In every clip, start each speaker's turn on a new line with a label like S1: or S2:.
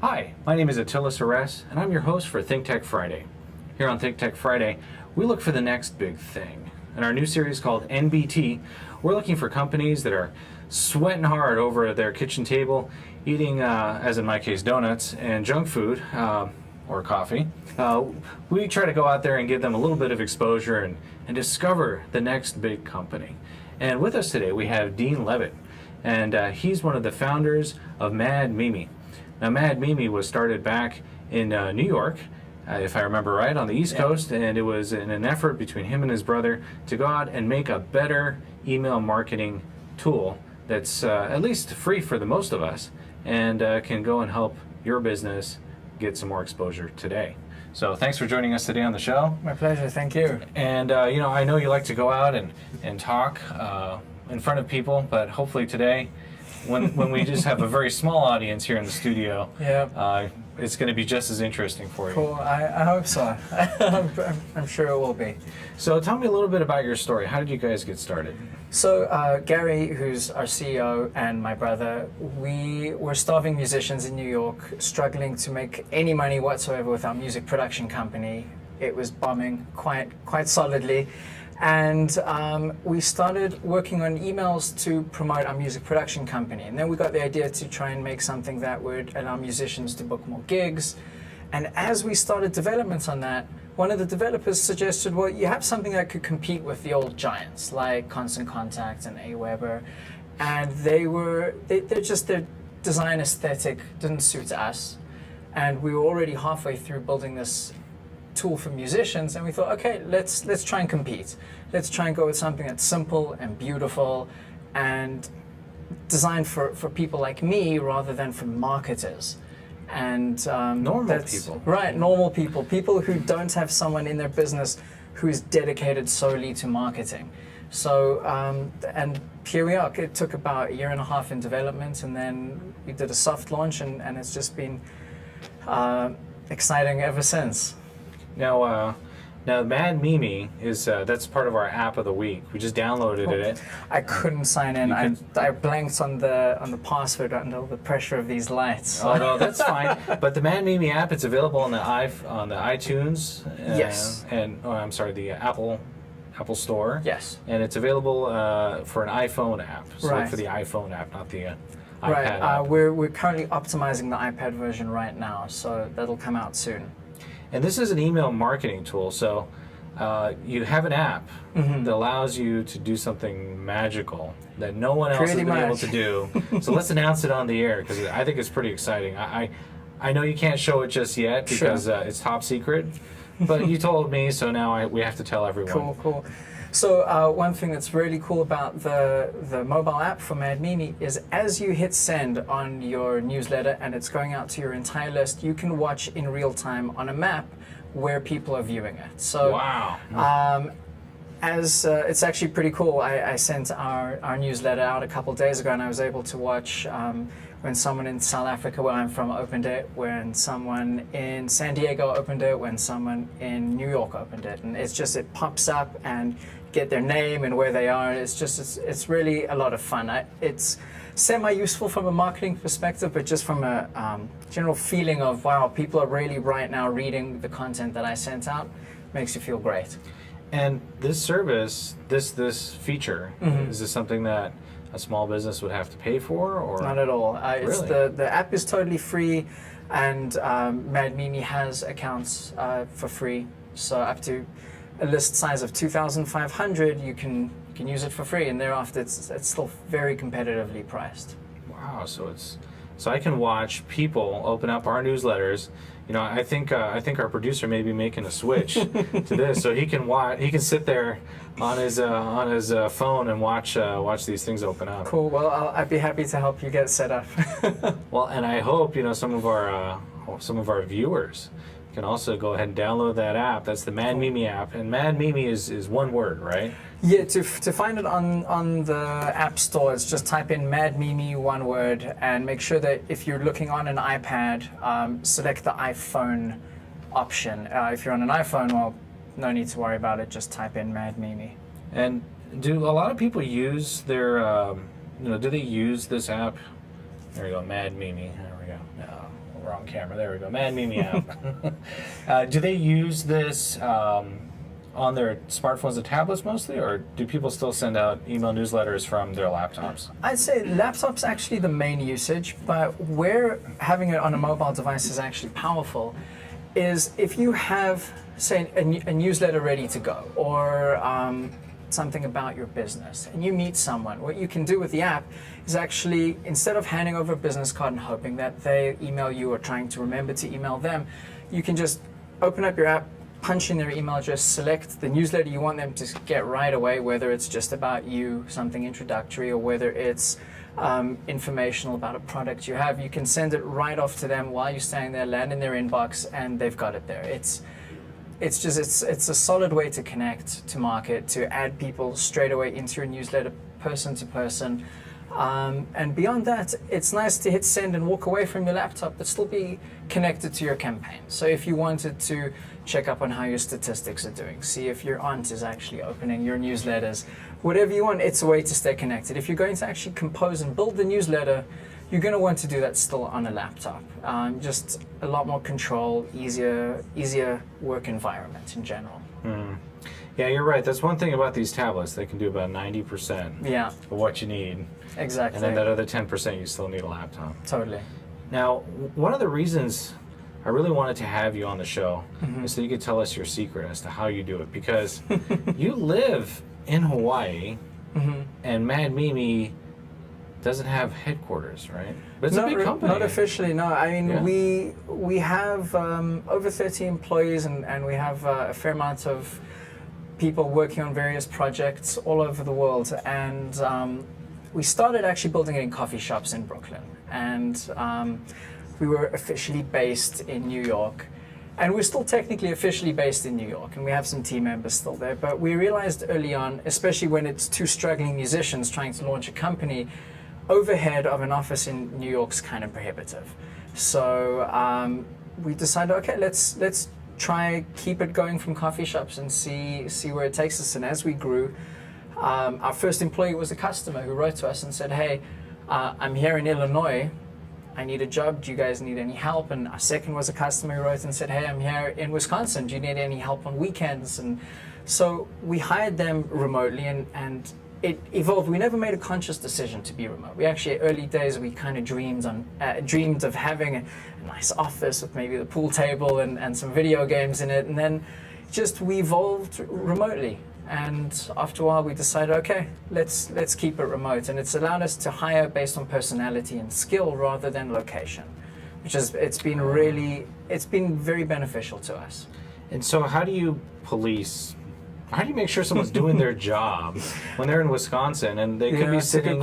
S1: Hi, my name is Attila Sures, and I'm your host for Think Tech Friday. Here on Think Tech Friday, we look for the next big thing. In our new series called NBT, we're looking for companies that are sweating hard over their kitchen table, eating, as in my case, donuts and junk food, or coffee. We try to go out there and give them a little bit of exposure and discover the next big company. And with us today, we have Dean Levitt, and he's one of the founders of Mad Mimi. Now, Mad Mimi was started back in New York, if I remember right, on the East Coast, and it was in an effort between him and his brother to go out and make a better email marketing tool that's at least free for the most of us, and can go and help your business get some more exposure today. So thanks for joining us today on the show.
S2: My pleasure, thank you.
S1: And I know you like to go out and talk in front of people, but hopefully today, when we just have a very small audience here in the studio, it's going to be just as interesting for you.
S2: Cool, I hope so. I'm sure it will be.
S1: So tell me a little bit about your story. How did you guys get started?
S2: So Gary, who's our CEO, and my brother, we were starving musicians in New York, struggling to make any money whatsoever with our music production company. It was bombing quite solidly. And we started working on emails to promote our music production company. And then we got the idea to try and make something that would allow musicians to book more gigs. And as we started development on that, one of the developers suggested, well, you have something that could compete with the old giants like Constant Contact and Aweber. And their design aesthetic didn't suit us. And we were already halfway through building this tool for musicians, and we thought, okay, let's try and compete. Let's try and go with something that's simple and beautiful and designed for people like me rather than for marketers. And
S1: normal people.
S2: Right, normal people who don't have someone in their business who is dedicated solely to marketing. So, and here we are. It took about 1.5 years in development, and then we did a soft launch, and it's just been exciting ever since.
S1: Now Mad Mimi is that's part of our app of the week. We just downloaded it.
S2: I couldn't sign in. I blanked on the password under the pressure of these lights.
S1: Oh no, that's fine. But the Mad Mimi app, it's available on the iTunes.
S2: Yes.
S1: And I'm sorry, the Apple Store.
S2: Yes.
S1: And it's available for an iPhone app. So
S2: right.
S1: Look for the iPhone app, not the iPad
S2: right.
S1: app.
S2: We're currently optimizing the iPad version right now, so that'll come out soon.
S1: And this is an email marketing tool, so you have an app that allows you to do something magical that no one else has been able to do. So let's announce it on the air, because I think it's pretty exciting. I know you can't show it just yet because it's top secret, but you told me, so now we have to tell everyone.
S2: Cool. So one thing that's really cool about the mobile app for Mad Mimi is as you hit send on your newsletter and it's going out to your entire list, you can watch in real time on a map where people are viewing it. So
S1: wow.
S2: It's actually pretty cool. I sent our newsletter out a couple days ago, and I was able to watch when someone in South Africa, where I'm from, opened it, when someone in San Diego opened it, when someone in New York opened it. And it pops up and get their name and where they are. It's really a lot of fun. It's semi-useful from a marketing perspective, but just from a general feeling of, wow, people are really right now reading the content that I sent out, makes you feel great.
S1: And this service, this feature, is this something that a small business would have to pay for, or
S2: not at all?
S1: Really?
S2: The app is totally free, and Mad Mimi has accounts for free. So up to a list size of 2,500, you can use it for free, and thereafter it's still very competitively priced.
S1: Wow! So I can watch people open up our newsletters. I think our producer may be making a switch to this, so he can sit there on his phone and watch these things open up.
S2: Cool. Well, I'd be happy to help you get set up.
S1: Well, and I hope some of our viewers can also go ahead and download that app. That's the Mad Mimi app, and Mad Mimi is one word, right?
S2: Yeah, to find it on the App Store, it's just type in Mad Mimi, one word, and make sure that if you're looking on an iPad, select the iPhone option. If you're on an iPhone, well, no need to worry about it, just type in Mad Mimi.
S1: And do a lot of people use their, do they use this app? There we go, Mad Mimi, there we go. wrong camera. There we go. Mad Mimi app. Do they use this on their smartphones and tablets mostly, or do people still send out email newsletters from their laptops?
S2: I'd say laptop's actually the main usage, but where having it on a mobile device is actually powerful is if you have, say, a newsletter ready to go, or something about your business, and you meet someone, what you can do with the app is actually, instead of handing over a business card and hoping that they email you or trying to remember to email them, you can just open up your app, punch in their email address, select the newsletter you want them to get right away, whether it's just about you, something introductory, or whether it's informational about a product you have. You can send it right off to them while you're standing there, land in their inbox, and they've got it there. It's a solid way to connect, to market, to add people straight away into your newsletter, person to person. And beyond that, it's nice to hit send and walk away from your laptop, but still be connected to your campaign. So if you wanted to check up on how your statistics are doing, see if your aunt is actually opening your newsletters, whatever you want, it's a way to stay connected. If you're going to actually compose and build the newsletter, you're going to want to do that still on a laptop. Just a lot more control, easier work environment in general.
S1: Mm. Yeah, you're right. That's one thing about these tablets. They can do about 90% of what you need.
S2: Exactly.
S1: And then that other 10%, you still need a laptop.
S2: Totally.
S1: Now, one of the reasons I really wanted to have you on the show is so you could tell us your secret as to how you do it. Because you live in Hawaii, and Mad Mimi doesn't have headquarters, right? But it's a big company.
S2: Not officially, no. I mean, we have over 30 employees, and we have a fair amount of people working on various projects all over the world. And we started actually building it in coffee shops in Brooklyn. And we were officially based in New York. And we're still technically officially based in New York, and we have some team members still there. But we realized early on, especially when it's two struggling musicians trying to launch a company, overhead of an office in New York's kind of prohibitive. So we decided, okay, let's try keep it going from coffee shops and see where it takes us. And as we grew, our first employee was a customer who wrote to us and said, hey, I'm here in Illinois. I need a job. Do you guys need any help? And our second was a customer who wrote and said, hey, I'm here in Wisconsin. Do you need any help on weekends? And so we hired them remotely, and it evolved. We never made a conscious decision to be remote. We actually, early days, we kind of dreamed of having a nice office with maybe the pool table and some video games in it. And then just we evolved remotely. And after a while, we decided, okay, let's keep it remote. And it's allowed us to hire based on personality and skill rather than location, which is it's been very beneficial to us.
S1: And so, how do you make sure someone's doing their job when they're in Wisconsin and they could be sitting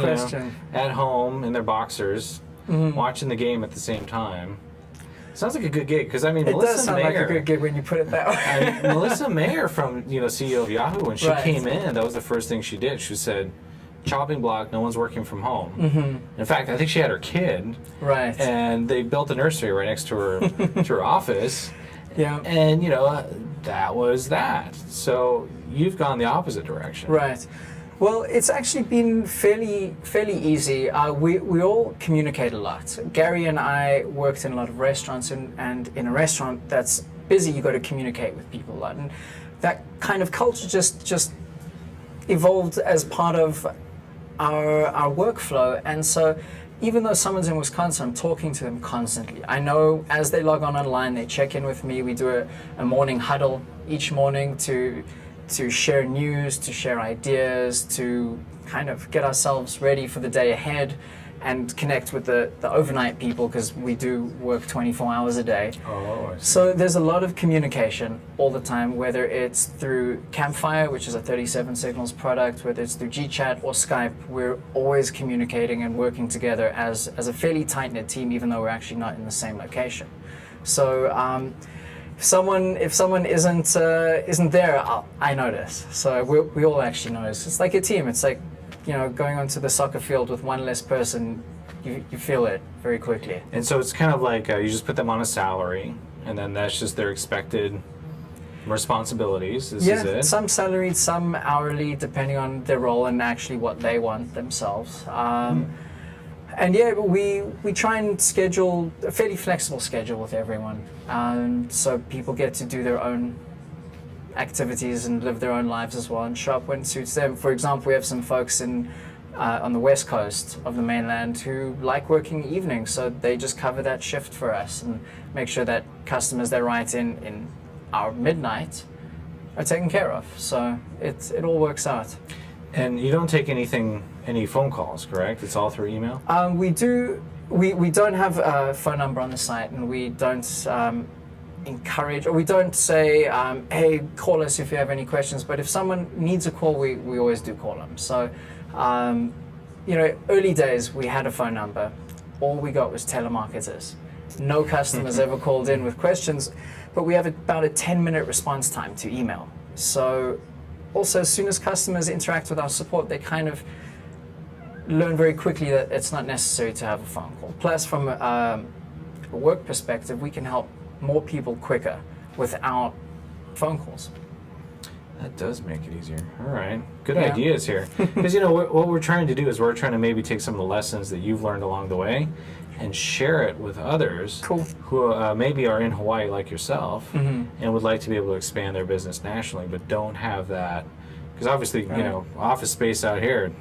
S1: at home in their boxers watching the game at the same time? Sounds like a good gig, because I mean, Melissa
S2: does sound
S1: Mayer,
S2: like a good gig when you put it that way.
S1: Melissa Mayer from CEO of Yahoo, when she came in, that was the first thing she did. She said, "Chopping block, no one's working from home." In fact, I think she had her kid, and they built a nursery right next to her office.
S2: Yeah,
S1: and that was that. So you've gone the opposite direction,
S2: right? Well, it's actually been fairly easy. We all communicate a lot. Gary and I worked in a lot of restaurants, and in a restaurant that's busy, you got to communicate with people a lot. And that kind of culture just evolved as part of our workflow. And so even though someone's in Wisconsin, I'm talking to them constantly. I know as they log on online, they check in with me. We do a morning huddle each morning to share news, to share ideas, to kind of get ourselves ready for the day ahead and connect with the overnight people, because we do work 24 hours a day.
S1: Oh, I see.
S2: So there's a lot of communication all the time, whether it's through Campfire, which is a 37 Signals product, whether it's through GChat or Skype. We're always communicating and working together as a fairly tight-knit team, even though we're actually not in the same location. So if someone isn't there, I notice. So we all actually notice. It's like a team. It's like going onto the soccer field with one less person. You feel it very quickly.
S1: And so it's kind of like you just put them on a salary, and then that's just their expected responsibilities. This is it.
S2: Some salaried, some hourly, depending on their role and actually what they want themselves. And yeah, we try and schedule a fairly flexible schedule with everyone, so people get to do their own activities and live their own lives as well and show up when it suits them. For example, we have some folks on the west coast of the mainland who like working evenings, so they just cover that shift for us and make sure that customers that write in our midnight are taken care of. So it all works out.
S1: And you don't take any phone calls, correct? It's all through email?
S2: We do. We don't have a phone number on the site, and we don't encourage, or we don't say, hey, call us if you have any questions. But if someone needs a call, we always do call them. So, early days, we had a phone number. All we got was telemarketers. No customers ever called in with questions, but we have about a 10-minute response time to email. So also, as soon as customers interact with our support, they kind of learn very quickly that it's not necessary to have a phone call. Plus, from a work perspective, we can help more people quicker without phone calls.
S1: That does make it easier. All right. Good ideas here. Because, what we're trying to do is we're trying to maybe take some of the lessons that you've learned along the way and share it with others who maybe are in Hawaii like yourself and would like to be able to expand their business nationally but don't have that. Because obviously, office space out here,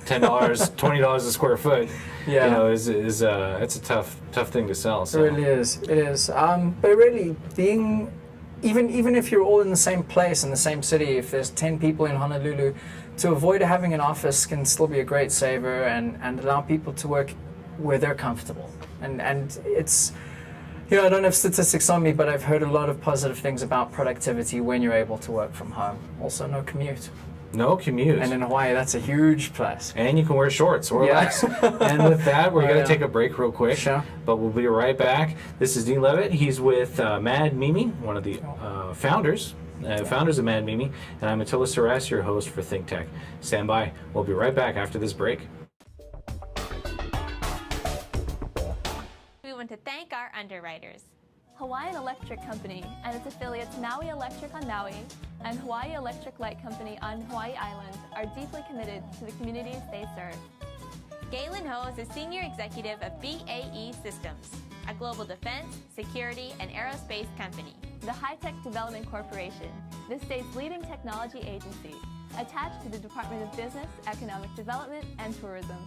S1: $10, $20 a square foot, is it's a tough thing to sell. So.
S2: It really is. It is. But really, being even if you're all in the same place in the same city, if there's 10 people in Honolulu, to avoid having an office can still be a great saver and allow people to work where they're comfortable. And it's, I don't have statistics on me, but I've heard a lot of positive things about productivity when you're able to work from home. Also, no commute.
S1: No commute.
S2: And in Hawaii, that's a huge plus.
S1: And you can wear shorts or less. And with that, we're going to take a break real quick.
S2: Sure.
S1: But we'll be right back. This is Dean Levitt. He's with Mad Mimi, one of the founders of Mad Mimi. And I'm Attila Saras, your host for Think Tech. Stand by. We'll be right back after this break.
S3: We want to thank our underwriters.
S4: Hawaiian Electric Company and its affiliates Maui Electric on Maui and Hawaii Electric Light Company on Hawaii Island are deeply committed to the communities they serve.
S3: Galen Ho is a senior executive of BAE Systems, a global defense, security, and aerospace company.
S4: The High Tech Development Corporation, the state's leading technology agency, attached to the Department of Business, Economic Development, and Tourism.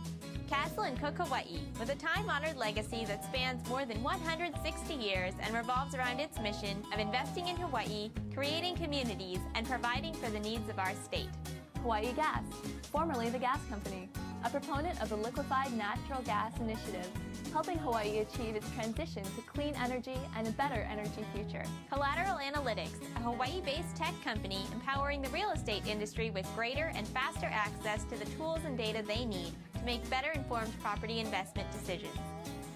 S3: Castle and Cook Hawaii, with a time-honored legacy that spans more than 160 years and revolves around its mission of investing in Hawaii, creating communities, and providing for the needs of our state.
S4: Hawaii Gas, formerly the Gas Company, a proponent of the Liquefied Natural Gas Initiative, helping Hawaii achieve its transition to clean energy and a better energy future.
S3: Collateral Analytics, a Hawaii-based tech company empowering the real estate industry with greater and faster access to the tools and data they need to make better informed property investment decisions.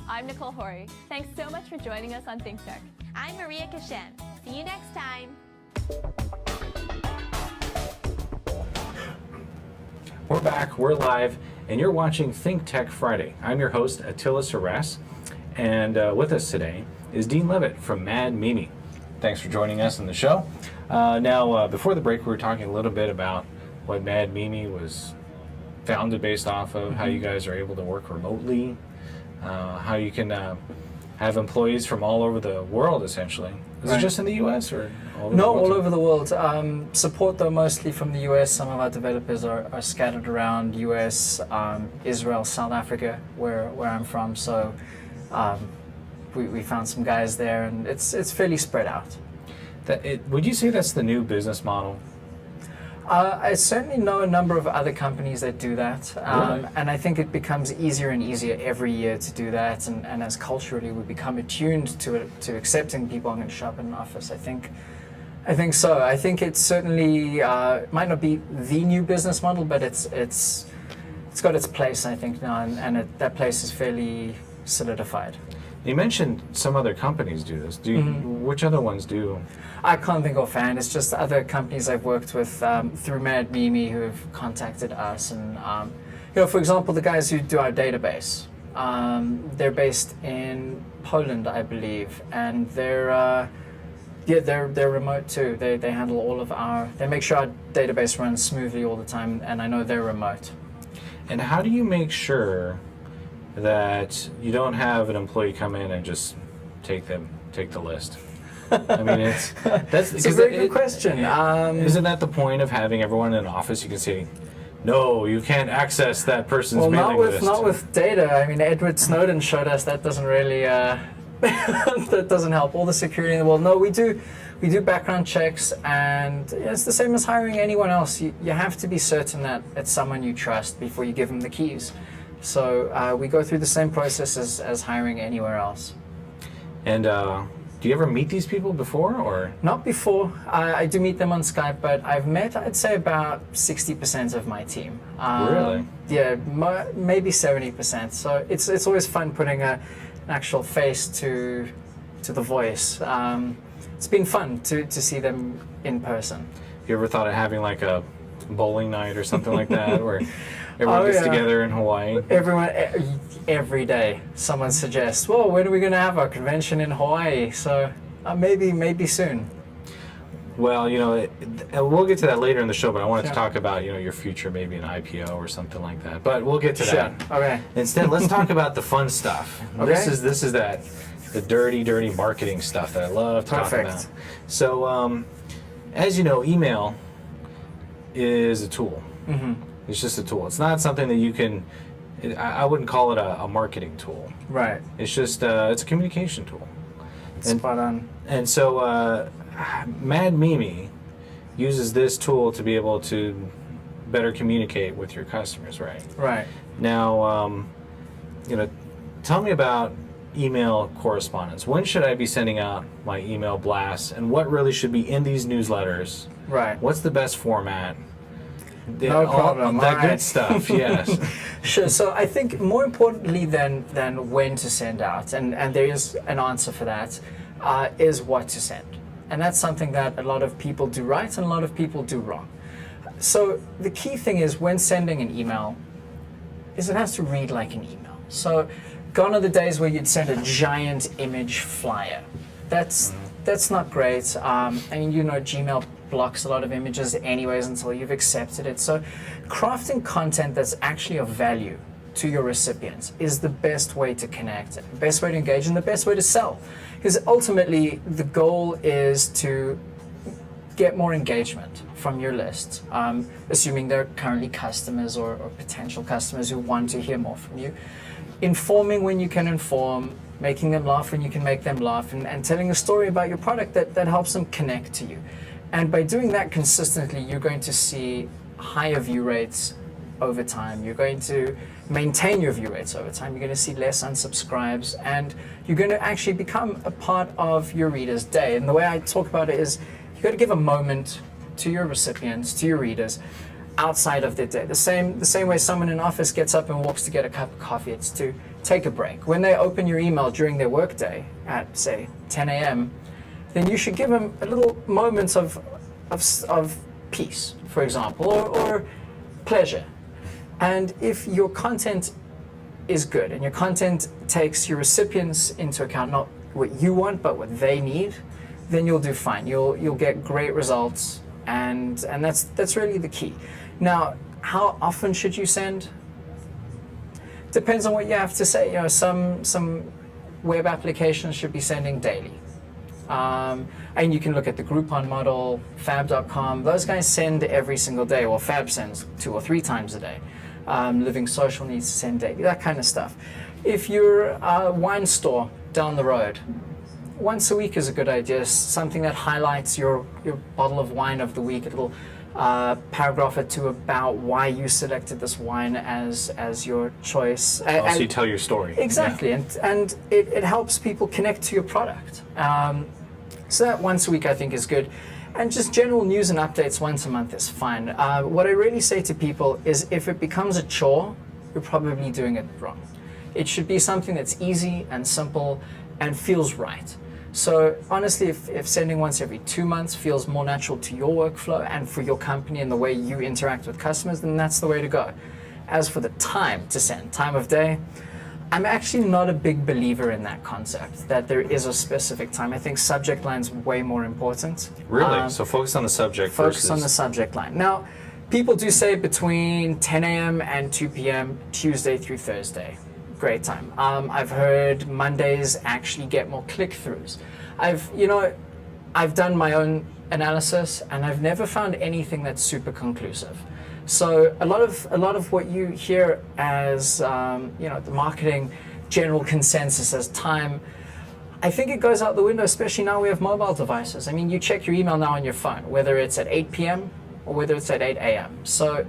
S4: I'm Nicole Horry. Thanks so much for joining us on Think Tech.
S3: I'm Maria Kashem. See you next time.
S1: We're back, we're live, and you're watching Think Tech Friday. I'm your host, Attila Saras, and with us today is Dean Levitt from Mad Mimi. Thanks for joining us on the show. Now, before the break, we were talking a little bit about what Mad Mimi was founded based off of, how you guys are able to work remotely, how you can have employees from all over the world, essentially. Is it just in the U.S. or all over the world?
S2: No, all over the world. Support, though, mostly from the U.S. Some of our developers are scattered around U.S., Israel, South Africa, where I'm from. So we found some guys there, and it's fairly spread out.
S1: Would you say that's the new business model?
S2: I certainly know a number of other companies that do that,
S1: Really?
S2: and I think it becomes easier and easier every year to do that, and as culturally we become attuned to accepting people are going to show up in an office. I think so. I think it's certainly might not be the new business model, but it's got its place, I think, now, and that place is fairly solidified.
S1: You mentioned some other companies do this. Which other ones do?
S2: I can't think offhand. It's just other companies I've worked with through Mad Mimi who have contacted us, and for example, the guys who do our database. They're based in Poland, I believe, and they're remote too. They handle all of they make sure our database runs smoothly all the time, and I know they're remote.
S1: And how do you make sure that you don't have an employee come in and just take the list. I mean, it's
S2: a very good question.
S1: Isn't that the point of having everyone in an office? You can say, no, you can't access that person's mailing list.
S2: Not with data. I mean, Edward Snowden showed us that doesn't really that doesn't help. All the security in the world. No, we do background checks, and it's the same as hiring anyone else. You have to be certain that it's someone you trust before you give them the keys. So we go through the same process as hiring anywhere else.
S1: And do you ever meet these people before, or?
S2: Not before. I do meet them on Skype, but I've met, I'd say, about 60% of my team.
S1: Really?
S2: Yeah, maybe 70%. So it's always fun putting an actual face to the voice. It's been fun to see them in person.
S1: You ever thought of having like a bowling night or something like that, where everyone gets together in Hawaii?
S2: Everyone, every day, someone suggests, well, when are we going to have our convention in Hawaii? So maybe soon.
S1: Well, we'll get to that later in the show, but I wanted to talk about, your future, maybe an IPO or something like that. But we'll get to that.
S2: Okay.
S1: Instead, let's talk about the fun stuff.
S2: Okay.
S1: This is the dirty marketing stuff that I love talking about. So, as you know, email is a tool. Mm-hmm. It's just a tool. It's not something that you can. I wouldn't call it a marketing tool.
S2: Right.
S1: It's just it's a communication tool.
S2: Spot on.
S1: And so, Mad Mimi uses this tool to be able to better communicate with your customers, right?
S2: Right.
S1: Now, tell me about email correspondence. When should I be sending out my email blasts, and what really should be in these newsletters?
S2: Right.
S1: What's the best format?
S2: No problem.
S1: That good stuff, yes.
S2: Sure. So I think more importantly than when to send out, and there is an answer for that, is what to send. And that's something that a lot of people do right and a lot of people do wrong. So the key thing is when sending an email is it has to read like an email. So gone are the days where you'd send a giant image flyer. That's not great. And Gmail blocks a lot of images anyways until you've accepted it. So crafting content that's actually of value to your recipients is the best way to connect, the best way to engage, and the best way to sell. Because ultimately the goal is to get more engagement from your list, assuming they're currently customers or potential customers who want to hear more from you. Informing when you can inform, making them laugh when you can make them laugh, and telling a story about your product that helps them connect to you. And by doing that consistently, you're going to see higher view rates over time. You're going to maintain your view rates over time. You're going to see less unsubscribes, and you're going to actually become a part of your reader's day. And the way I talk about it is you've got to give a moment to your recipients, to your readers, outside of their day. The same way someone in office gets up and walks to get a cup of coffee, it's to take a break. When they open your email during their workday at, say, 10 a.m., then you should give them a little moment of peace, for example, or pleasure. And if your content is good and your content takes your recipients into account, not what you want, but what they need, then you'll do fine. You'll get great results, and that's really the key. Now, how often should you send? Depends on what you have to say. Some web applications should be sending daily. And you can look at the Groupon model, Fab.com. Those guys send every single day. Well, Fab sends 2 or 3 times a day. Living Social needs to send daily, that kind of stuff. If you're a wine store down the road, once a week is a good idea. Something that highlights your bottle of wine of the week. A little paragraph or 2 about why you selected this wine as your choice.
S1: So you tell your story.
S2: Exactly, yeah. and it helps people connect to your product. So that once a week I think is good. And just general news and updates once a month is fine. What I really say to people is if it becomes a chore, you're probably doing it wrong. It should be something that's easy and simple and feels right. So honestly, if sending once every 2 months feels more natural to your workflow and for your company and the way you interact with customers, then that's the way to go. As for the time to send, time of day, I'm actually not a big believer in that concept, that there is a specific time. I think subject line's way more important.
S1: Really? So focus on the subject
S2: Focus on the subject line. Now, people do say between 10 a.m. and 2 p.m., Tuesday through Thursday. great time. I've heard Mondays actually get more click-throughs. I've done my own analysis, and I've never found anything that's super conclusive. So a lot of what you hear as the marketing general consensus as time, I think it goes out the window, especially now we have mobile devices. I mean, you check your email now on your phone, whether it's at 8 p.m. or whether it's at 8 a.m. So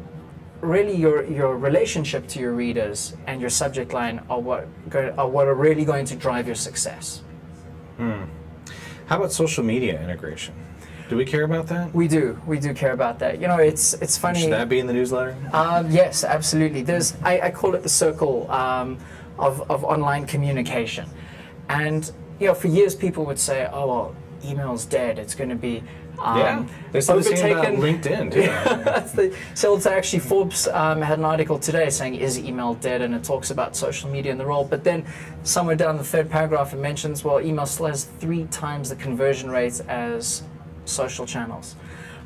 S2: really your relationship to your readers and your subject line are what are really going to drive your success.
S1: How about social media integration? Do we care about that?
S2: We do care about that. It's funny.
S1: Should that be in the newsletter?
S2: Yes, absolutely. I call it the circle of online communication. And for years people would say, oh, well, email's dead. It's going to be
S1: they said the same about LinkedIn too.
S2: So it's actually Forbes had an article today saying, is email dead? And it talks about social media and the role. But then somewhere down the third paragraph it mentions, well, email still has 3 times the conversion rates as social channels.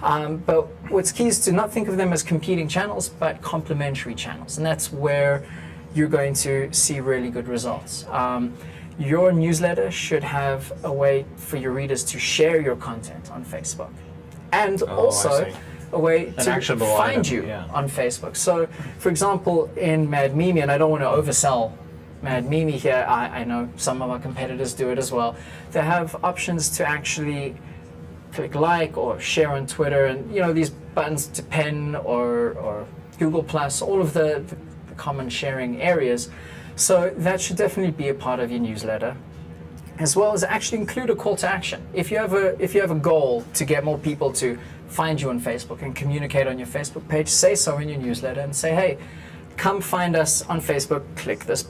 S2: But what's key is to not think of them as competing channels, but complementary channels. And that's where you're going to see really good results. Your newsletter should have a way for your readers to share your content on Facebook. And also a way to find you on Facebook. So, for example, in Mad Mimi, and I don't want to oversell Mad Mimi here, I know some of our competitors do it as well, they have options to actually click like or share on Twitter, and these buttons to pen or Google Plus, all of the common sharing areas. So that should definitely be a part of your newsletter, as well as actually include a call to action. If you have a goal to get more people to find you on Facebook and communicate on your Facebook page, say so in your newsletter and say, hey, come find us on Facebook, click this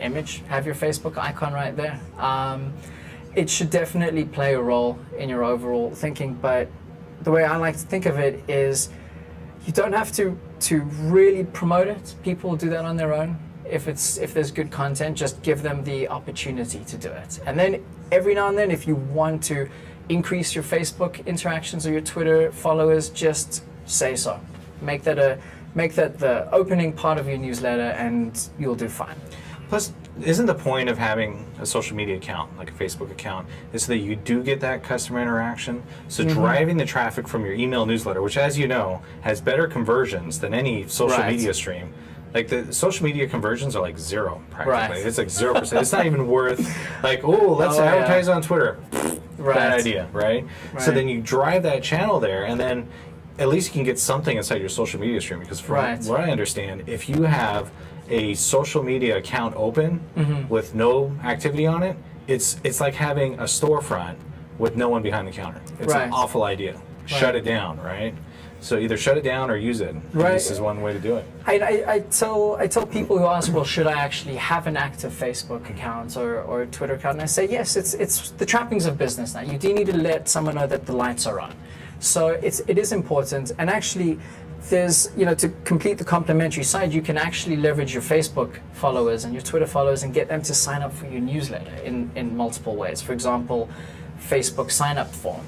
S2: image, have your Facebook icon right there. It should definitely play a role in your overall thinking, but the way I like to think of it is you don't have to really promote it. People will do that on their own. If there's good content, just give them the opportunity to do it. And then every now and then, if you want to increase your Facebook interactions or your Twitter followers, just say so. Make that the opening part of your newsletter, and you'll do fine.
S1: Plus, isn't the point of having a social media account, like a Facebook account, is so that you do get that customer interaction? So driving the traffic from your email newsletter, which, as you know, has better conversions than any social media stream. Like the social media conversions are like 0 practically. It's like 0%. It's not even worth like, let's advertise on Twitter. Bad idea, right? So then you drive that channel there, and then at least you can get something inside your social media stream. Because from what I understand, if you have a social media account open with no activity on it, it's like having a storefront with no one behind the counter. It's an awful idea. Shut it down, right? So either shut it down or use it. This is one way to do it.
S2: I tell people who ask, well, should I actually have an active Facebook account or a Twitter account? And I say, yes, it's the trappings of business now. You do need to let someone know that the lights are on. So it is important. And actually, there's, to complete the complementary side, you can actually leverage your Facebook followers and your Twitter followers and get them to sign up for your newsletter in multiple ways. For example, Facebook sign-up form,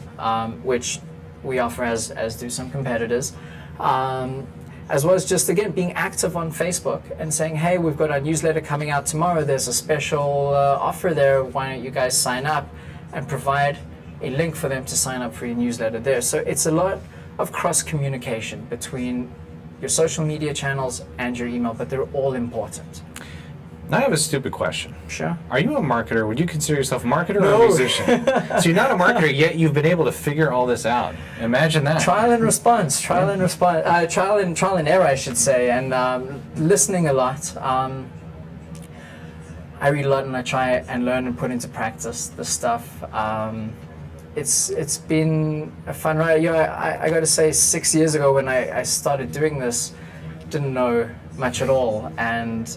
S2: which we offer as do some competitors, as well as just, again, being active on Facebook and saying, hey, we've got our newsletter coming out tomorrow. There's a special offer there. Why don't you guys sign up, and provide a link for them to sign up for your newsletter there. So it's a lot of cross-communication between your social media channels and your email, but they're all important.
S1: Now I have a stupid question.
S2: Sure.
S1: Are you a marketer? Would you consider yourself a marketer or a musician? So you're not a marketer, yet you've been able to figure all this out. Imagine that.
S2: Trial and error, I should say, and listening a lot. I read a lot, and I try and learn and put into practice the stuff. It's been a fun ride. I got to say, 6 years ago when I started doing this, didn't know much at all, and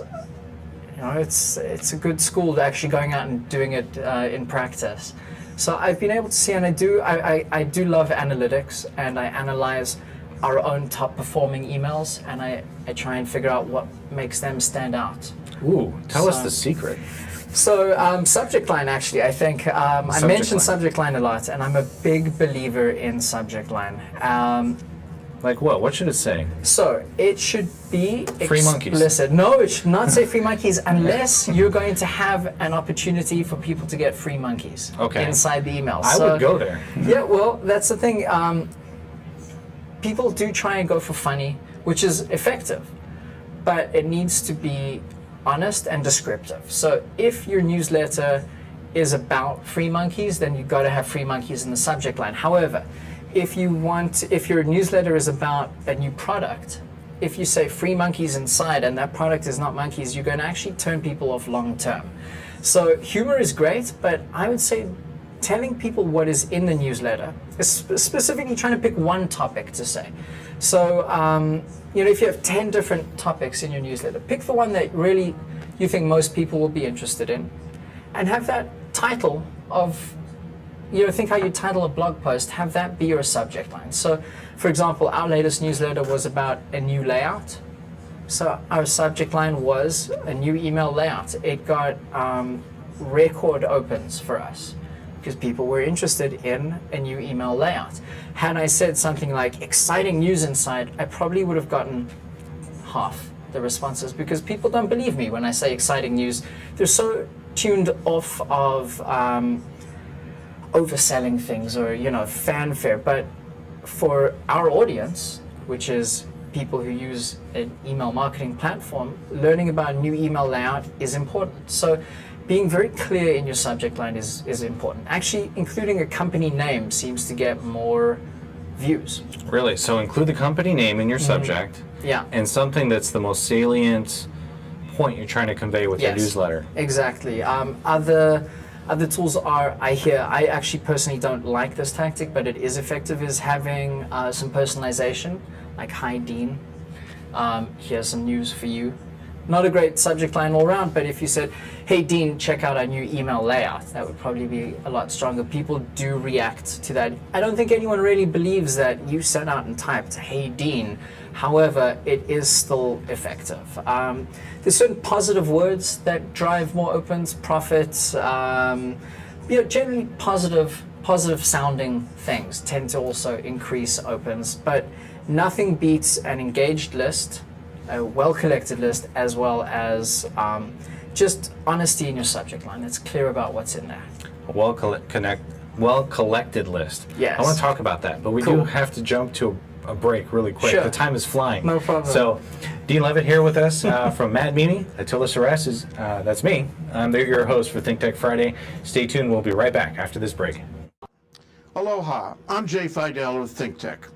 S2: it's a good school to actually going out and doing it in practice. So I've been able to see, and I do love analytics, and I analyze our own top performing emails, and I try and figure out what makes them stand out.
S1: Ooh, tell us the secret.
S2: So subject line, actually, I think I mentioned subject line a lot, and I'm a big believer in subject line.
S1: Like what? What should it say?
S2: So it should be
S1: Free monkeys.
S2: explicit. No, it should not say free monkeys unless you're going to have an opportunity for people to get free monkeys inside the email.
S1: I would go there.
S2: Yeah, well, that's the thing. People do try and go for funny, which is effective, but it needs to be honest and descriptive. So if your newsletter is about free monkeys, then you've got to have free monkeys in the subject line. However, if your newsletter is about a new product, if you say free monkeys inside and that product is not monkeys, you're going to actually turn people off long term. So humor is great, but I would say telling people what is in the newsletter is specifically trying to pick one topic to say. So, if you have 10 different topics in your newsletter, pick the one that really you think most people will be interested in and have that title of, think how you title a blog post, have that be your subject line. So, for example, our latest newsletter was about a new layout. So our subject line was a new email layout. It got record opens for us because people were interested in a new email layout. Had I said something like exciting news inside, I probably would have gotten half the responses because people don't believe me when I say exciting news. They're so tuned off of overselling things or fanfare. But for our audience, which is people who use an email marketing platform, learning about new email layout is important. So being very clear in your subject line is important. Actually, including a company name seems to get more views. Really?
S1: So include the company name in your subject.
S2: Yeah.
S1: And something that's the most salient point you're trying to convey with your newsletter.
S2: Exactly. Other tools are, I actually personally don't like this tactic, but it is effective, is having some personalization, like, hi Dean, here's some news for you. Not a great subject line all around, but if you said, hey Dean, check out our new email layout, that would probably be a lot stronger. People do react to that. I don't think anyone really believes that you sent out and typed, hey Dean. However, it is still effective. There's certain positive words that drive more opens, profits, generally positive sounding things tend to also increase opens, but nothing beats an engaged list, a well-collected list, as well as just honesty in your subject line. It's clear about what's in there.
S1: A well-collected list.
S2: Yes.
S1: I want to talk about that, but we do have to jump to a break really quick.
S2: Sure.
S1: The time is flying.
S2: No problem.
S1: So, Dean Levitt here with us from Matt Mimi. Attila Suresh that's me. I'm your host for Think Tech Friday. Stay tuned. We'll be right back after this break.
S5: Aloha. I'm Jay Fidel of Think Tech.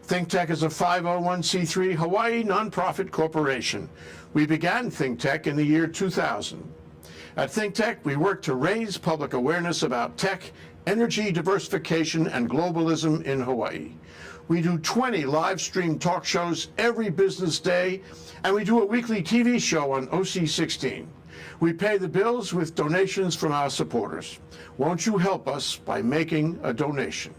S5: Think Tech is a 501c3 Hawaii nonprofit corporation. We began Think Tech in the year 2000. At Think Tech, we work to raise public awareness about tech, energy diversification, and globalism in Hawaii. We do 20 live stream talk shows every business day, and we do a weekly TV show on OC16. We pay the bills with donations from our supporters. Won't you help us by making a donation?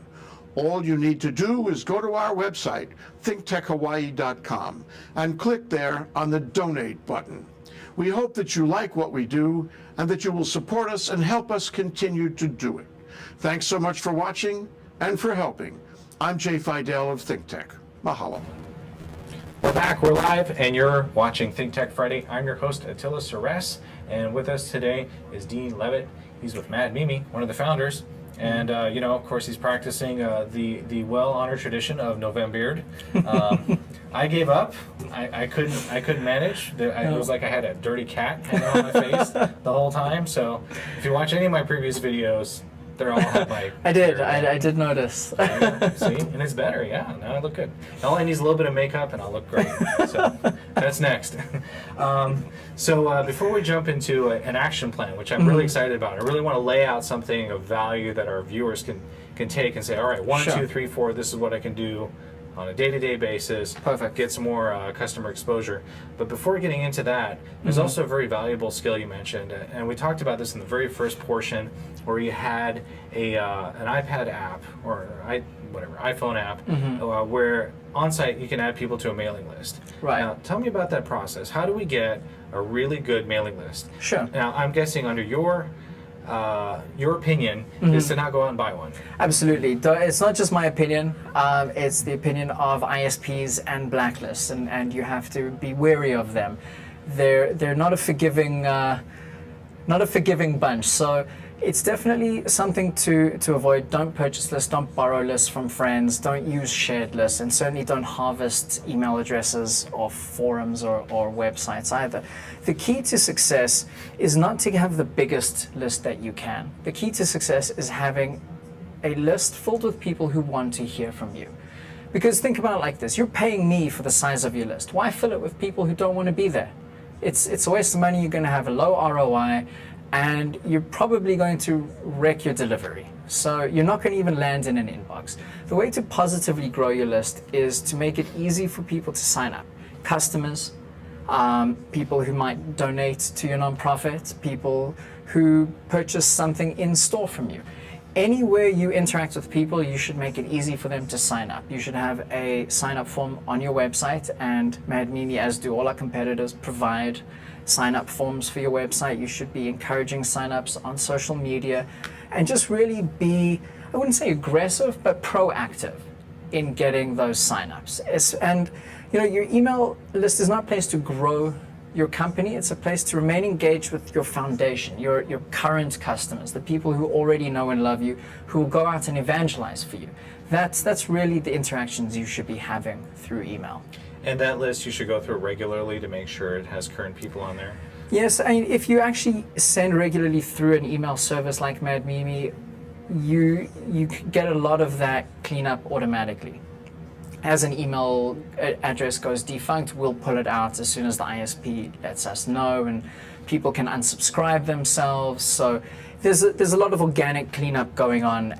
S5: All you need to do is go to our website, thinktechhawaii.com, and click there on the Donate button. We hope that you like what we do and that you will support us and help us continue to do it. Thanks so much for watching and for helping. I'm Jay Fidel of Think Tech. Mahalo.
S1: We're back. We're live, and you're watching Think Tech Friday. I'm your host, Attila Suresh, and with us today is Dean Levitt. He's with Mad Mimi, one of the founders. And, of course, he's practicing the well-honored tradition of Novembeard. I gave up. I couldn't manage. It was like I had a dirty cat hanging on my face the whole time. So if you watch any of my previous videos, they're all had my
S2: I did notice.
S1: See? And it's better, yeah. Now I look good. All I need is a little bit of makeup and I'll look great. So that's next. Before we jump into an action plan, which I'm really excited about, I really want to lay out something of value that our viewers can take and say, all right, 1, 2, 3, 4, this is what I can do on a day-to-day basis.
S2: Perfect.
S1: Get some more customer exposure. But before getting into that, there's also a very valuable skill you mentioned, and we talked about this in the very first portion, where you had an iPad app or iPhone app, where on site you can add people to a mailing list.
S2: Right.
S1: Now, tell me about that process. How do we get a really good mailing list?
S2: Sure.
S1: Now, I'm guessing under your your opinion is to not go out and buy one.
S2: Absolutely. It's not just my opinion. It's the opinion of ISPs and blacklists, and you have to be wary of them. They're not a forgiving bunch. So it's definitely something to avoid. Don't purchase lists. Don't borrow lists from friends. Don't use shared lists, and certainly don't harvest email addresses off forums or websites either. The key to success is not to have the biggest list that you can. The key to success is having a list filled with people who want to hear from you. Because think about it like this: you're paying me for the size of your list. Why fill it with people who don't want to be there? It's a waste of money. You're going to have a low ROI, and you're probably going to wreck your delivery. So you're not going to even land in an inbox. The way to positively grow your list is to make it easy for people to sign up. Customers, people who might donate to your nonprofit, people who purchase something in store from you. Anywhere you interact with people, you should make it easy for them to sign up. You should have a sign-up form on your website, and Mad Mimi, as do all our competitors, provide sign-up forms for your website. You should be encouraging sign-ups on social media, and just really be, I wouldn't say aggressive, but proactive in getting those sign-ups. And your email list is not a place to grow your company. It's a place to remain engaged with your foundation, your current customers, the people who already know and love you, who will go out and evangelize for you. That's really the interactions you should be having through email.
S1: And that list you should go through regularly to make sure it has current people on there.
S2: Yes, I mean, if you actually send regularly through an email service like Mad Mimi, you get a lot of that cleanup automatically. As an email address goes defunct, we'll pull it out as soon as the ISP lets us know, and people can unsubscribe themselves. So there's a lot of organic cleanup going on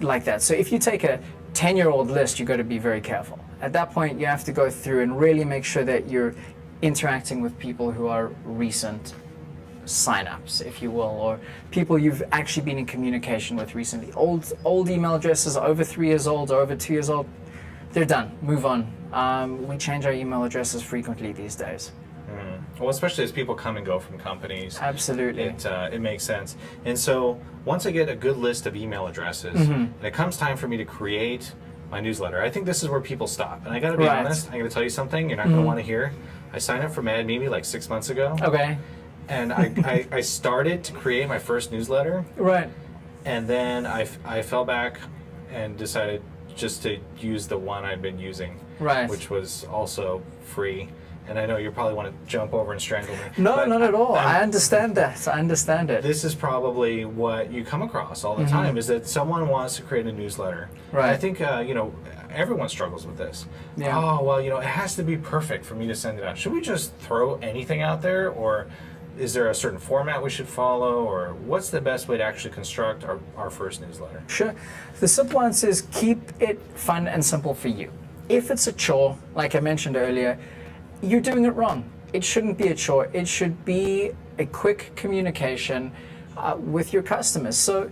S2: like that. So if you take a 10-year-old list, you've got to be very careful. At that point, you have to go through and really make sure that you're interacting with people who are recent signups, if you will, or people you've actually been in communication with recently. Old email addresses are over 3 years old or over 2 years old. They're done. Move on. We change our email addresses frequently these days.
S1: Well, especially as people come and go from companies.
S2: Absolutely.
S1: It makes sense. And so once I get a good list of email addresses, and it comes time for me to create my newsletter, I think this is where people stop. And I got to be honest, I got to tell you something you're not going to want to hear. I signed up for Mad Mimi like 6 months ago.
S2: Okay.
S1: And I started to create my first newsletter.
S2: Right.
S1: And then I fell back and decided just to use the one I'd been using,
S2: right,
S1: which was also free. And I know you probably want to jump over and strangle me.
S2: No, not at all. I understand that. I understand it.
S1: This is probably what you come across all the time, is that someone wants to create a newsletter.
S2: Right.
S1: And I think, everyone struggles with this.
S2: Yeah.
S1: Oh, well, it has to be perfect for me to send it out. Should we just throw anything out there, or is there a certain format we should follow, or what's the best way to actually construct our first newsletter?
S2: Sure. The simple answer is keep it fun and simple for you. If it's a chore, like I mentioned earlier, you're doing it wrong. It shouldn't be a chore. It should be a quick communication with your customers. So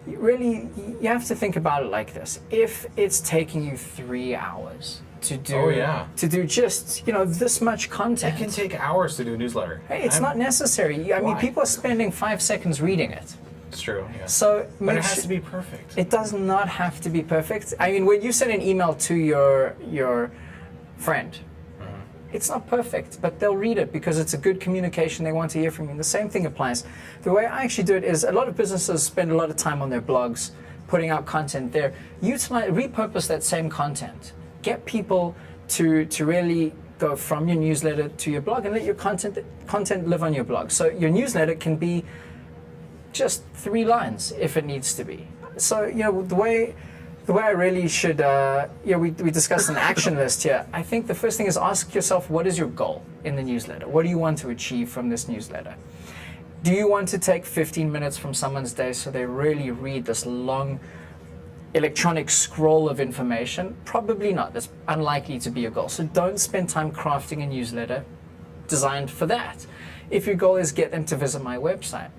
S2: really, you have to think about it like this. If it's taking you 3 hours to do just this much content,
S1: it can take hours to do a newsletter.
S2: Hey, it's not necessary. I mean, people are spending 5 seconds reading it.
S1: It's true. Yeah.
S2: So,
S1: but it has to be perfect.
S2: It does not have to be perfect. I mean, when you send an email to your friend, it's not perfect, but they'll read it because it's a good communication. They want to hear from you. And the same thing applies. The way I actually do it is a lot of businesses spend a lot of time on their blogs, putting out content there. Repurpose that same content. Get people to really go from your newsletter to your blog, and let your content live on your blog. So your newsletter can be just 3 lines if it needs to be. So the way I really should, we discussed an action list here. I think the first thing is ask yourself, what is your goal in the newsletter? What do you want to achieve from this newsletter? Do you want to take 15 minutes from someone's day so they really read this long electronic scroll of information? Probably not. That's unlikely to be your goal. So don't spend time crafting a newsletter designed for that. If your goal is get them to visit my website,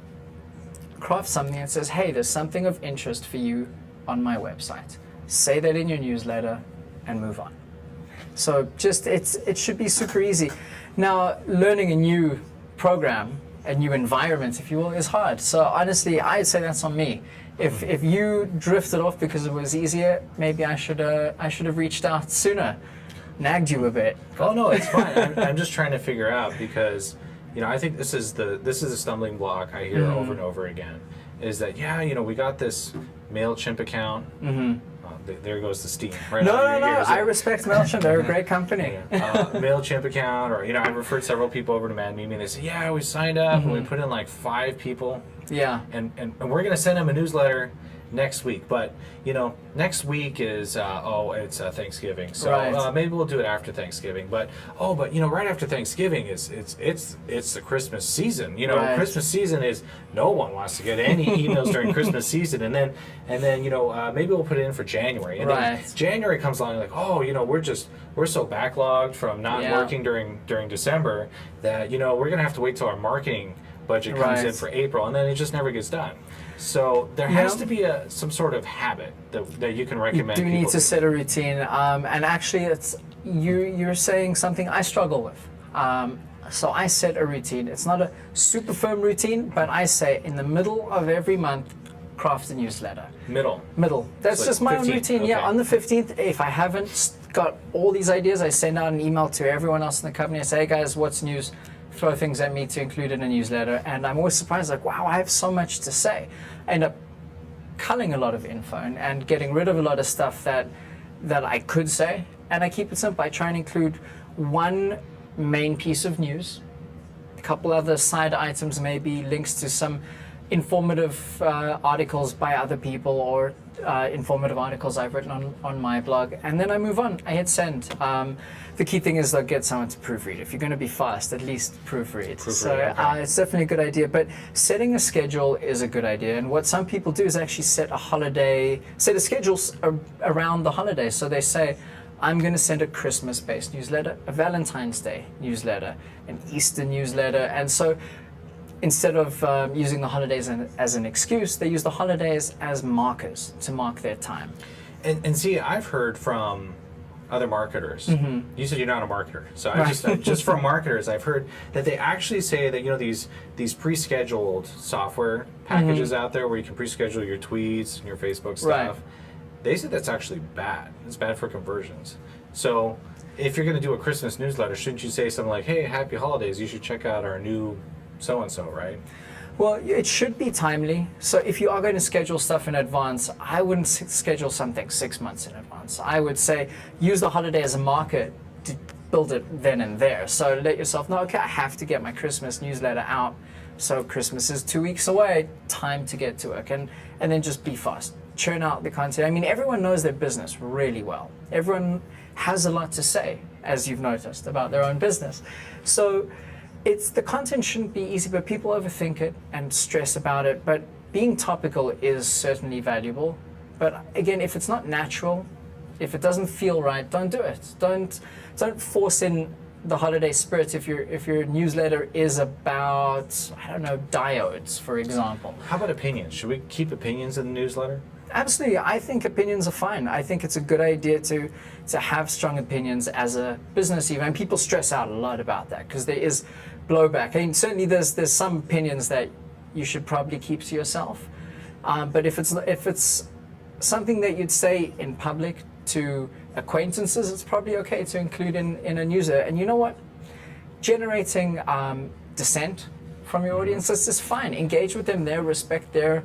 S2: craft something that says, hey, there's something of interest for you on my website. Say that in your newsletter and move on. So it should be super easy. Now, learning a new program a new environment, if you will, is hard. So honestly, I'd say that's on me. If you drifted off because it was easier, maybe I should have reached out sooner, nagged you a bit.
S1: Oh no, it's fine. I'm just trying to figure out because, I think this is a stumbling block I hear over and over again. Is that we got this MailChimp account. There goes the steam. Right
S2: No,
S1: out of
S2: no,
S1: your
S2: no.
S1: ears.
S2: I respect MailChimp. They're a great company.
S1: MailChimp account, or I've referred several people over to Mad Mimi, and they say, yeah, we signed up and we put in like 5 people.
S2: Yeah.
S1: And we're going to send them a newsletter next week. But, next week is, it's Thanksgiving. So
S2: Right.
S1: maybe we'll do it after Thanksgiving. But right after Thanksgiving it's the Christmas season.
S2: Right.
S1: Christmas season is no one wants to get any emails during Christmas season. And then maybe we'll put it in for January. And then
S2: Right.
S1: January comes along like, we're so backlogged from not working during December that, we're going to have to wait till our marketing budget comes in for April, and then it just never gets done. So there has to be some sort of habit that you can recommend.
S2: You do
S1: people
S2: need to set a routine, and actually, it's you're saying something I struggle with. So I set a routine. It's not a super firm routine, but I say in the middle of every month, craft a newsletter.
S1: Middle.
S2: That's
S1: So
S2: just my own
S1: 15th,
S2: routine.
S1: okay.
S2: Yeah, on the 15th, if I haven't got all these ideas, I send out an email to everyone else in the company. I say, hey guys, what's news? Throw things at me to include in a newsletter, and I'm always surprised, like, wow, I have so much to say. I end up culling a lot of info and getting rid of a lot of stuff that I could say, and I keep it simple. I try and include one main piece of news, a couple other side items, maybe links to some informative articles by other people or informative articles I've written on my blog, and then I move on. I hit send. The key thing is, though, get someone to proofread. If you're going to be fast, at least proofread. So
S1: okay.
S2: it's definitely a good idea. But setting a schedule is a good idea. And what some people do is actually set a schedule around the holiday. So they say, I'm going to send a Christmas-based newsletter, a Valentine's Day newsletter, an Easter newsletter, and so instead of using the holidays as an excuse, they use the holidays as markers to mark their time.
S1: And see, I've heard from other marketers. You said you're not a marketer, so just from marketers, I've heard that they actually say that these pre-scheduled software packages out there where you can pre-schedule your tweets and your Facebook stuff.
S2: Right.
S1: They said that's actually bad. It's bad for conversions. So if you're going to do a Christmas newsletter, shouldn't you say something like, "Hey, happy holidays! You should check out our new so-and-so," right?
S2: Well, it should be timely. So if you are going to schedule stuff in advance, I wouldn't schedule something 6 months in advance. I would say use the holiday as a marker to build it then and there. So let yourself know, okay, I have to get my Christmas newsletter out. So Christmas is 2 weeks away, time to get to work. And then just be fast. Churn out the content. I mean, everyone knows their business really well. Everyone has a lot to say, as you've noticed, about their own business. So the content shouldn't be easy, but people overthink it and stress about it. But being topical is certainly valuable. But again, if it's not natural, if it doesn't feel right, don't do it. Don't force in the holiday spirit if your newsletter is about, I don't know, diodes, for example.
S1: How about opinions? Should we keep opinions in the newsletter?
S2: Absolutely. I think opinions are fine. I think it's a good idea to have strong opinions as a business even. And people stress out a lot about that because there is blowback. I mean, certainly there's some opinions that you should probably keep to yourself. But if it's something that you'd say in public to acquaintances, it's probably okay to include in a newsletter. And you know what? Generating dissent from your audience is fine. Engage with them there, respect their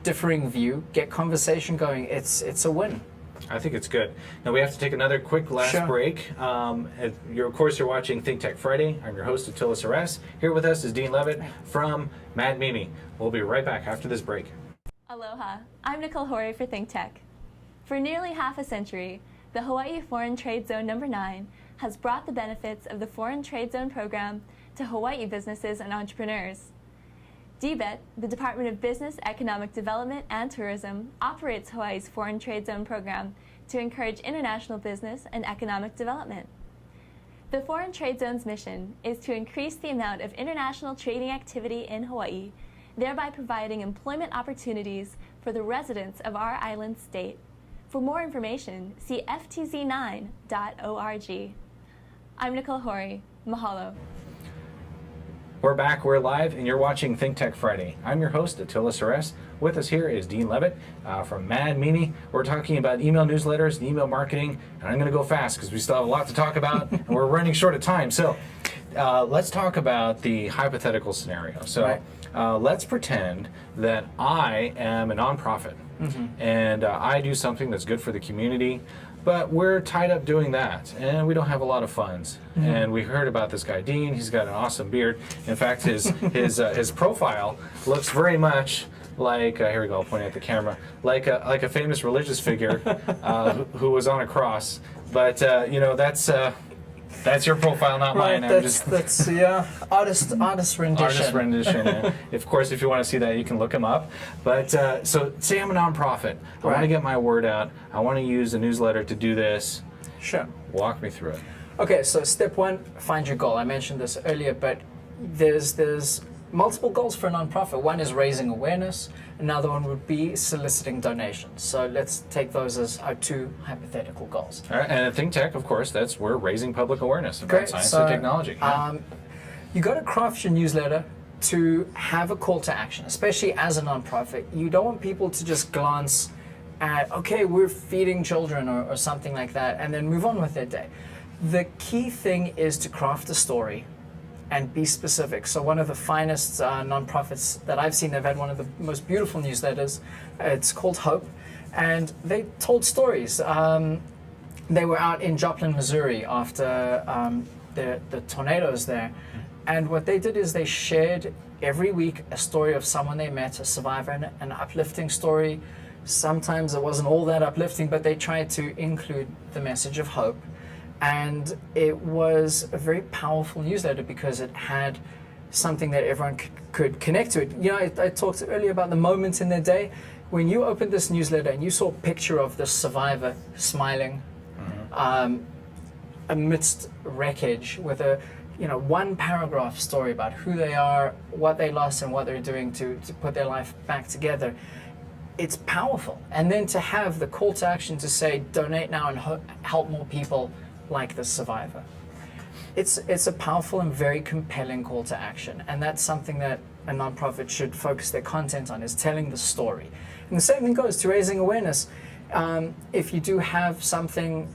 S2: differing view, get conversation going. It's a win.
S1: I think it's good. Now we have to take another quick last break. Of course, you're watching Think Tech Friday. I'm your host, Attila Saras. Here with us is Dean Levitt from Mad Mimi. We'll be right back after this break.
S4: Aloha, I'm Nicole Horry for Think Tech. For nearly half a century, the Hawaii Foreign Trade Zone No. 9 has brought the benefits of the Foreign Trade Zone program to Hawaii businesses and entrepreneurs. DBET, the Department of Business, Economic Development, and Tourism, operates Hawaii's Foreign Trade Zone program to encourage international business and economic development. The Foreign Trade Zone's mission is to increase the amount of international trading activity in Hawaii, thereby providing employment opportunities for the residents of our island state. For more information, see ftz9.org. I'm Nicole Horry. Mahalo.
S1: We're back, we're live, and you're watching Think Tech Friday. I'm your host, Attila Suresh. With us here is Dean Levitt from Mad Mimi. We're talking about email newsletters and email marketing, and I'm going to go fast because we still have a lot to talk about, and we're running short of time. So let's talk about the hypothetical scenario. So let's pretend that I am a nonprofit, and I do something that's good for the community, but we're tied up doing that, and we don't have a lot of funds. And we heard about this guy, Dean. He's got an awesome beard. In fact, his profile looks very much like, here we go, pointing at the camera, like a famous religious figure who was on a cross. But, you know, that's your profile, not mine.
S2: That's artist rendition.
S1: Artist rendition. Yeah. Of course, if you want to see that, you can look him up. But so, say I'm a nonprofit. I want to get my word out. I want to use a newsletter to do this.
S2: Sure.
S1: Walk me through it.
S2: Okay, so step one, find your goal. I mentioned this earlier, but there's multiple goals for a nonprofit. One is raising awareness. Another one would be soliciting donations. So let's take those as our two hypothetical goals.
S1: All right, and at Think Tech, of course, we're raising public awareness about science and technology.
S2: You got to craft your newsletter to have a call to action, especially as a nonprofit. You don't want people to just glance at, okay, we're feeding children or something like that, and then move on with their day. The key thing is to craft a story and be specific. So one of the finest nonprofits that I've seen, they've had one of the most beautiful newsletters. It's called Hope, and they told stories. They were out in Joplin, Missouri after the tornadoes there, and what they did is they shared every week a story of someone they met, a survivor, and an uplifting story. Sometimes it wasn't all that uplifting, but they tried to include the message of hope. And it was a very powerful newsletter because it had something that everyone could connect to. You know, I talked earlier about the moments in their day. When you opened this newsletter and you saw a picture of the survivor smiling amidst wreckage with a one paragraph story about who they are, what they lost, and what they're doing to put their life back together, it's powerful. And then to have the call to action to say, donate now and help more people like the survivor. It's a powerful and very compelling call to action, and that's something that a nonprofit should focus their content on, is telling the story. And the same thing goes to raising awareness. If you do have something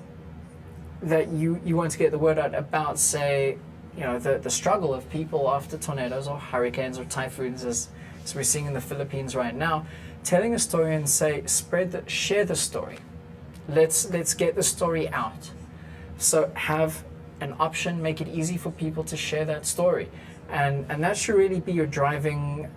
S2: that you want to get the word out about, say, the struggle of people after tornadoes or hurricanes or typhoons, as we're seeing in the Philippines right now, telling a story and say, share the story. Let's get the story out. So have an option, make it easy for people to share that story, and that should really be your driving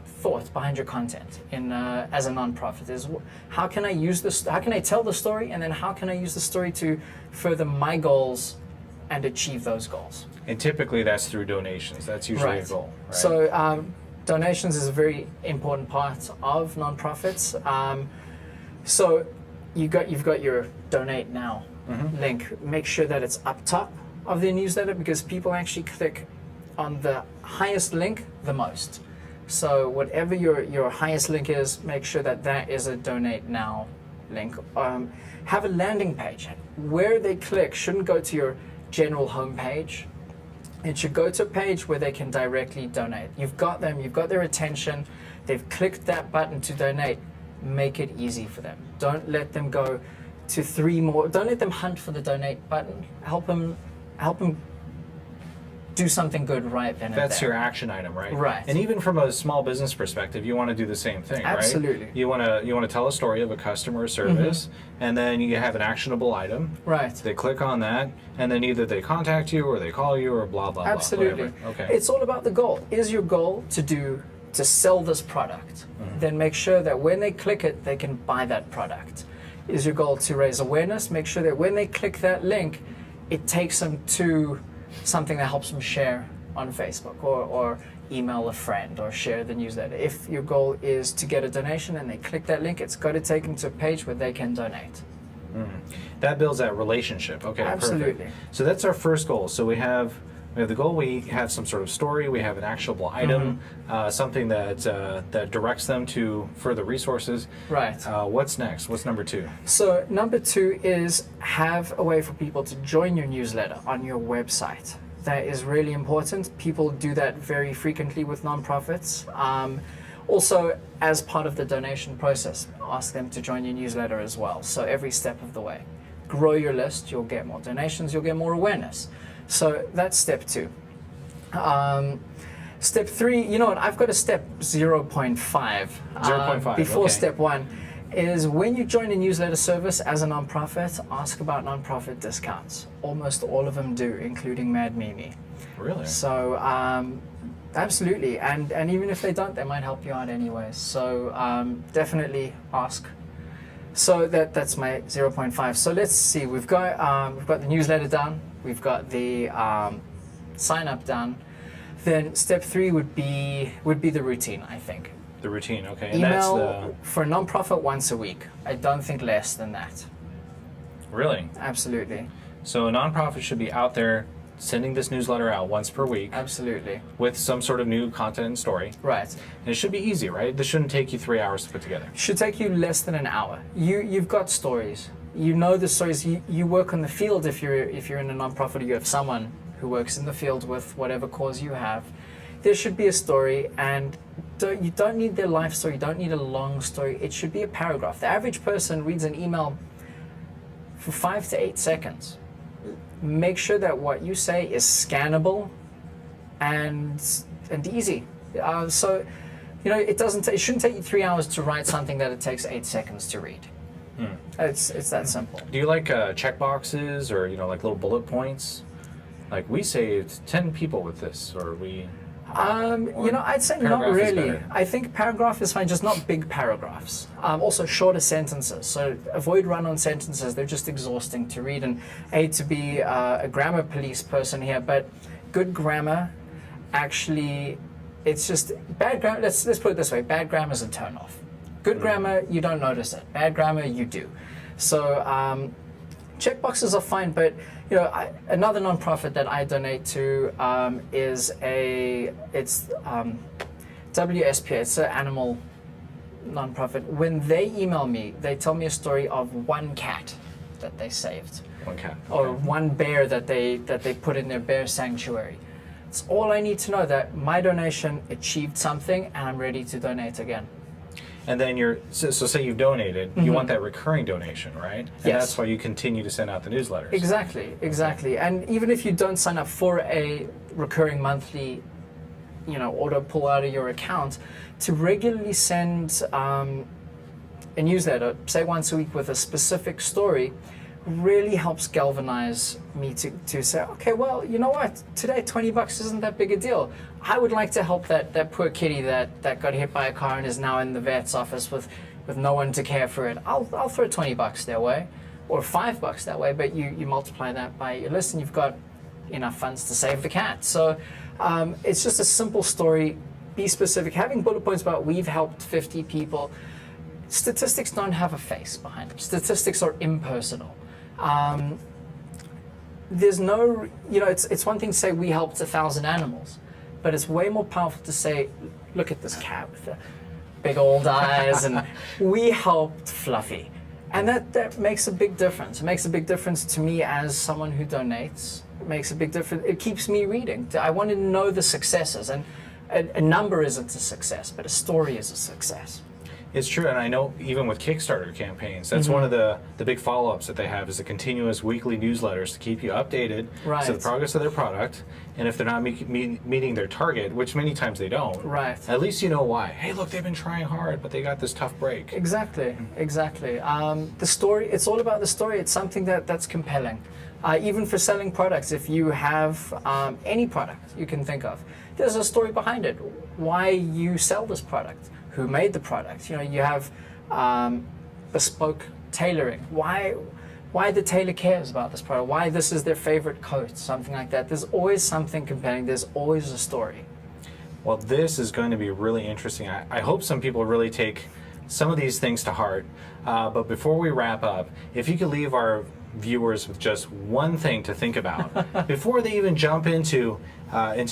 S2: thought behind your content as a nonprofit. Is how can I use this? How can I tell the story, and then how can I use the story to further my goals and achieve those goals? And
S1: typically that's through donations. That's usually a goal. Right?
S2: So donations is a very important part of nonprofits. So you've got your donate now link. Make sure that it's up top of the newsletter, because people actually click on the highest link the most. So whatever your highest link is, make sure that is a donate now link. Have a landing page. Where they click shouldn't go to your general homepage. It should go to a page where they can directly donate. You've got them, you've got their attention, they've clicked that button to donate. Make it easy for them. Don't let them go to 3 more. Don't let them hunt for the donate button. Help them do something good right then and there.
S1: That's your action item, right?
S2: Right.
S1: And even from a small business perspective, you want to do the same thing,
S2: Absolutely.
S1: Right? You want to tell a story of a customer service, and then you have an actionable item.
S2: Right.
S1: They click on that, and then either they contact you or they call you or blah blah
S2: Absolutely.
S1: blah. Okay.
S2: It's all about the goal. Is your goal to sell this product? Then make sure that when they click it, they can buy that product. Is your goal to raise awareness? Make sure that when they click that link, it takes them to something that helps them share on Facebook or email a friend or share the newsletter. If your goal is to get a donation and they click that link, it's got to take them to a page where they can donate.
S1: That builds that relationship. Okay,
S2: Absolutely.
S1: Perfect. So that's our first goal. So we have the goal, we have some sort of story, we have an actionable item, something that directs them to further resources.
S2: Right.
S1: What's next? What's number 2?
S2: So number 2 is have a way for people to join your newsletter on your website That is really important. People do that very frequently with nonprofits. Also, as part of the donation process, ask them to join your newsletter as well. So every step of the way. Grow your list, you'll get more donations, you'll get more awareness. So that's step 2. Step 3, you know what, I've got a step 0.5.
S1: 0.5,
S2: before
S1: okay.
S2: step 1 is when you join a newsletter service as a nonprofit, ask about nonprofit discounts. Almost all of them do, including Mad Mimi.
S1: Really?
S2: So absolutely, and even if they don't, they might help you out anyway. So definitely ask. So that's my 0.5. So let's see. We've got the newsletter done. We've got the sign up done. Then step 3 would be the routine, I think.
S1: The routine, okay. And
S2: Email
S1: that's
S2: for a nonprofit once a week. I don't think less than that.
S1: really.
S2: Absolutely,
S1: So a nonprofit should be out there sending this newsletter out once per week
S2: absolutely.
S1: with some sort of new content and story.
S2: Right.
S1: And it should be easy, right? This shouldn't take you 3 hours to put together.
S2: Should take you less than an hour. You've got stories. You know the stories. You work on the field if you're in a nonprofit or you have someone who works in the field with whatever cause you have. There should be a story, and you don't need their life story. You don't need a long story. It should be a paragraph. The average person reads an email for 5 to 8 seconds. Make sure that what you say is scannable and easy. So, you know, it shouldn't take you 3 hours to write something that it takes 8 seconds to read. It's that simple.
S1: Do you like check boxes or, you know, like little bullet points? Like, we saved 10 people with this, or we...
S2: You know, I'd say not
S1: Paragraph is
S2: really.
S1: better.
S2: I think paragraph is fine, just not big paragraphs. Also shorter sentences. So avoid run-on sentences. They're just exhausting to read. And I hate to be a grammar police person here, but good grammar, actually, it's just bad grammar. Let's put it this way: bad grammar is a turn-off. Good grammar, you don't notice it. Bad grammar, you do. So checkboxes are fine, but you know, another nonprofit that I donate to is WSPA. It's an animal nonprofit. When they email me, they tell me a story of one cat that they saved,
S1: One cat.
S2: or
S1: Okay.
S2: one bear that they put in their bear sanctuary. It's all I need to know, that my donation achieved something, and I'm ready to donate again.
S1: And then so say you've donated, you want that recurring donation, right? And
S2: Yes.
S1: that's why you continue to send out the newsletters.
S2: Exactly. And even if you don't sign up for a recurring monthly, you know, auto pull out of your account, to regularly send a newsletter, say once a week with a specific story, really helps galvanize me to say, okay, well, you know what, today $20 isn't that big a deal. I would like to help that poor kitty that got hit by a car and is now in the vet's office with no one to care for it. I'll throw $20 their way, or $5 that way, but you multiply that by your list and you've got enough funds to save the cat. So it's just a simple story. Be specific. Having bullet points about we've helped 50 people. Statistics don't have a face behind them. Statistics are impersonal. There's no, you know, it's one thing to say we helped 1,000 animals, but it's way more powerful to say, look at this cat with the big old eyes, and we helped Fluffy. And that makes a big difference. It makes a big difference to me as someone who donates. It makes a big difference. It keeps me reading. I want to know the successes, and a number isn't a success, but a story is a success.
S1: It's true, and I know even with Kickstarter campaigns, that's one of the big follow-ups that they have, is the continuous weekly newsletters to keep you updated to the progress of their product. And if they're not meeting their target, which many times they don't, at least you know why. Hey, look, they've been trying hard, but they got this tough break.
S2: Exactly. The story, it's all about the story. It's something that's compelling. Even for selling products, if you have any product you can think of, there's a story behind it. Why you sell this product, who made the product. You know, you have bespoke tailoring. Why the tailor cares about this product, why this is their favorite coat, something like that. There's always something compelling. There's always a story.
S1: Well, this is going to be really interesting. I hope some people really take some of these things to heart. But before we wrap up, if you could leave our viewers with just one thing to think about before they even jump into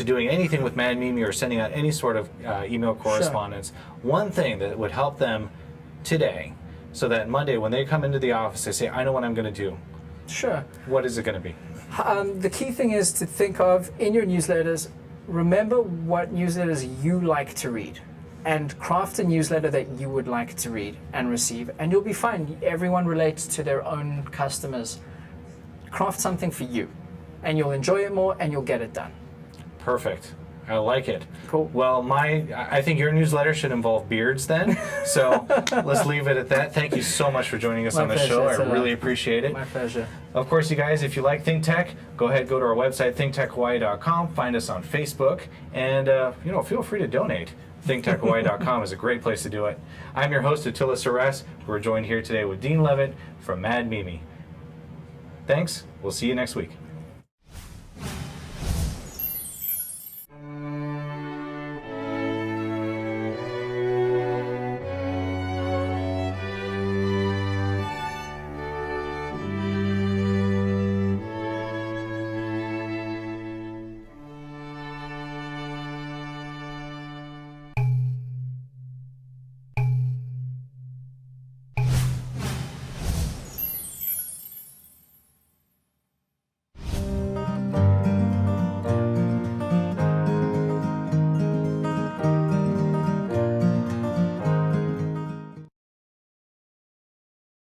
S1: doing anything with Mad Mimi or sending out any sort of email correspondence, one thing that would help them today, so that Monday when they come into the office they say, I know what I'm going to do.
S2: Sure.
S1: What is it going to be?
S2: The key thing is to think of in your newsletters, remember what newsletters you like to read and craft a newsletter that you would like to read and receive, and you'll be fine. Everyone relates to their own customers. Craft something for you, and you'll enjoy it more and you'll get it done.
S1: Perfect. I like it.
S2: Cool.
S1: Well, I think your newsletter should involve beards then. So let's leave it at that. Thank you so much for joining us on the show. I really appreciate it.
S2: My pleasure.
S1: Of course, you guys, if you like Think Tech, go ahead, go to our website, thinktechhawaii.com, find us on Facebook, and feel free to donate. thinktechhawaii.com is a great place to do it. I'm your host, Attila Suresh. We're joined here today with Dean Levitt from Mad Mimi. Thanks. We'll see you next week.